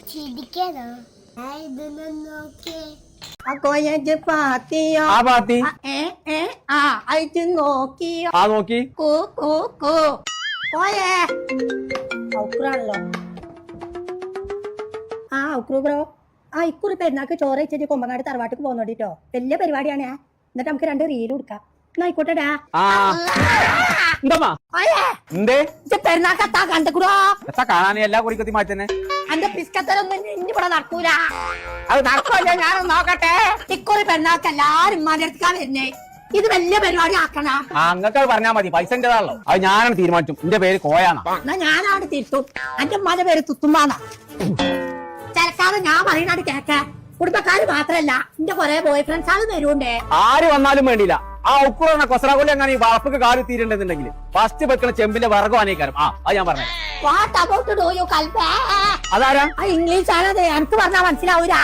ചിരിക്കണോ ഇതൊന്നും നോക്കേ ആ പാത്തി നോക്കിയോ ആ നോക്കി പോയേ ഔക്രാണല്ലോ. ആ ഔക്രു ബ്രോ, ഇക്കുറി പെരുന്നാൾക്ക് ചോറ് വെച്ചിട്ട് കൊമ്പങ്ങാട് തറവാട്ടിക്ക് പോകുന്നോണ്ടിട്ടോ. വലിയ പരിപാടിയാണ്. എന്നിട്ട് നമുക്ക് 2 റീൽ കൊടുക്കാം. ആയിക്കോട്ടെടാ. പെരുന്നാൾക്കെത്താ കണ്ടുകൂടോ കാണാൻ എല്ലാ കുറിക്കത്തി മാറ്റന്നെ എന്റെ പിസ്കത്തരൊന്നും ഇവിടെ നടക്കൂല. അത് നടക്കൂല. ഞാനൊന്ന് നോക്കട്ടെ. ഇക്കുറി പെരുന്നാൾക്ക് എല്ലാരും ഉമ്മാന്റെ അടുത്തേക്കാ വരുന്നേ. ഇത് വലിയ പരിപാടി ആക്കണം. അങ്ങക്ക് പറഞ്ഞാ മതി, പൈസ എന്റേതാണല്ലോ. അത് ഞാനാണ് തീരുമാനിച്ചു. എന്റെ പേര് കോയാണോ. എന്നാ ഞാനാണ് തിരുത്തും. എന്റെ ഉമ്മാന്റെ പേര് തുത്തുമ്മാന്നാ. ചിലക്കാതെ ഞാൻ പറയുന്നത് കേക്ക. കുടുംബക്കാര് മാത്രല്ല, എന്റെ കൊറേ ബോയ് ഫ്രണ്ട്സ് ആണ് വരുണ്ടേ. ആര് വന്നാലും വേണ്ടില്ല. ആ ഉക്കുറ കൊസറാകൊല്ലി അങ്ങനെ ഈ വളപ്പൊക്കെ കാല് തീരണ്ടെന്നുണ്ടെങ്കിൽ ഫസ്റ്റ് വെക്കണ ചെമ്പിന്റെ വിറകു അനേക്കാരം. അത് ഞാൻ പറഞ്ഞു. വാട്ട് അബൌട്ട് ഡു യു കൽബേ? അതാരാ? ഇംഗ്ലീഷ് ആണത്. എനിക്ക് പറഞ്ഞാ മനസ്സിലാവൂല.